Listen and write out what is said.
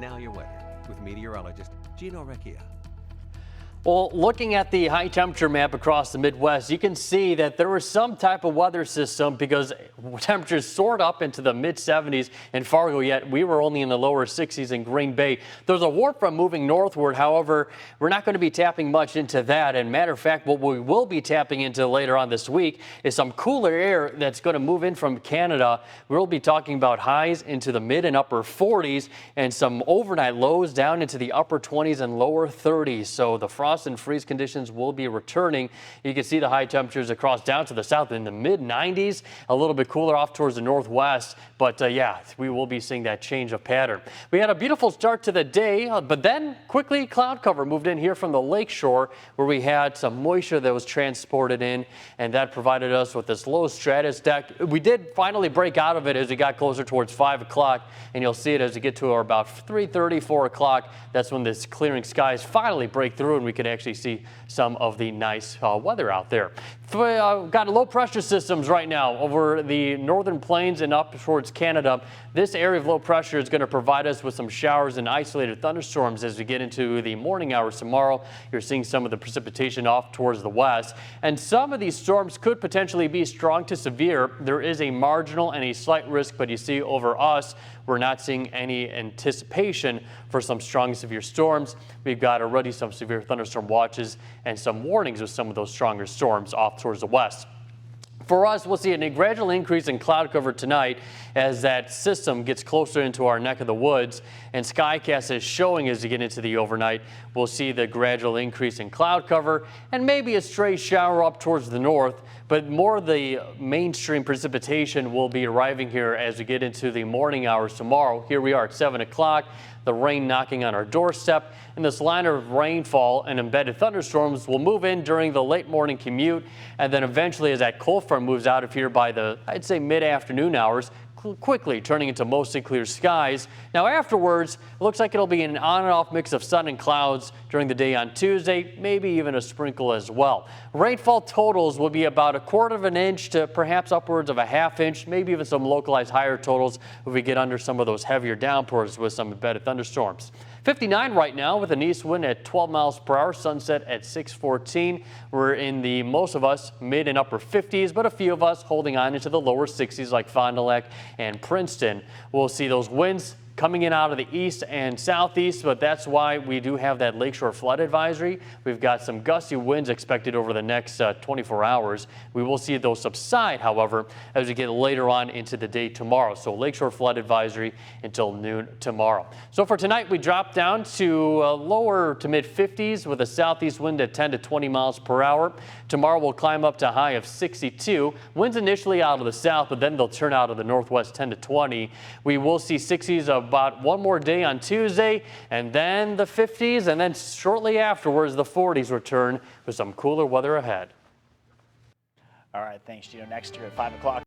now your weather with meteorologist Gino Recchia. Well, looking at the high temperature map across the Midwest, you can see that there was some type of weather system because temperatures soared up into the mid 70s in Fargo, yet we were only in the lower 60s in Green Bay. There's a warp front moving northward. However, we're not going to be tapping much into that. And matter of fact, what we will be tapping into later on this week is some cooler air that's going to move in from Canada. We'll be talking about highs into the mid and upper 40s and some overnight lows down into the upper 20s and lower 30s. So the frost and freeze conditions will be returning. You can see the high temperatures across down to the south in the mid 90s, a little bit cooler off towards the northwest. But yeah, we will be seeing that change of pattern. We had a beautiful start to the day, but then quickly cloud cover moved in here from the lakeshore where we had some moisture that was transported in, and that provided us with this low stratus deck. We did finally break out of it as we got closer towards 5 o'clock, and you'll see it as we get to about 3:30, 4 o'clock. That's when this clearing skies finally break through and we can actually see some of the nice weather out there. Got low pressure systems right now over the northern plains and up towards Canada. This area of low pressure is going to provide us with some showers and isolated thunderstorms as we get into the morning hours tomorrow. You're seeing some of the precipitation off towards the west, and some of these storms could potentially be strong to severe. There is a marginal and a slight risk, but you see over us, we're not seeing any anticipation for some strong severe storms. We've got already some severe thunderstorm watches and some warnings with some of those stronger storms off towards the west. For us, we'll see a gradual increase in cloud cover tonight as that system gets closer into our neck of the woods, and Skycast is showing as you get into the overnight. We'll see the gradual increase in cloud cover and maybe a stray shower up towards the north, but more of the mainstream precipitation will be arriving here as we get into the morning hours tomorrow. Here we are at 7 o'clock. The rain knocking on our doorstep, and this line of rainfall and embedded thunderstorms will move in during the late morning commute, and then eventually as that cold front moves out of here by the, I'd say, mid-afternoon hours, quickly turning into mostly clear skies. Now afterwards, it looks like it'll be an on and off mix of sun and clouds during the day on Tuesday, maybe even a sprinkle as well. Rainfall totals will be about 1/4 of an inch to perhaps upwards of a 1/2 inch, maybe even some localized higher totals if we get under some of those heavier downpours with some embedded thunderstorms. 59 right now with an east wind at 12 miles per hour, sunset at 6:14. We're in the, most of us, mid and upper 50s, but a few of us holding on into the lower 60s like Fond du Lac and Princeton. We'll see those winds coming in out of the east and southeast, but that's why we do have that lakeshore flood advisory. We've got some gusty winds expected over the next 24 hours. We will see those subside, however, as we get later on into the day tomorrow. So lakeshore flood advisory until noon tomorrow. So for tonight, we drop down to lower to mid 50s with a southeast wind at 10 to 20 miles per hour. Tomorrow we'll climb up to a high of 62. Winds initially out of the south, but then they'll turn out of the northwest 10 to 20. We will see 60s about one more day on Tuesday, and then the 50s, and then shortly afterwards the 40s return with some cooler weather ahead. All right, thanks, Gino. Next year at 5 o'clock.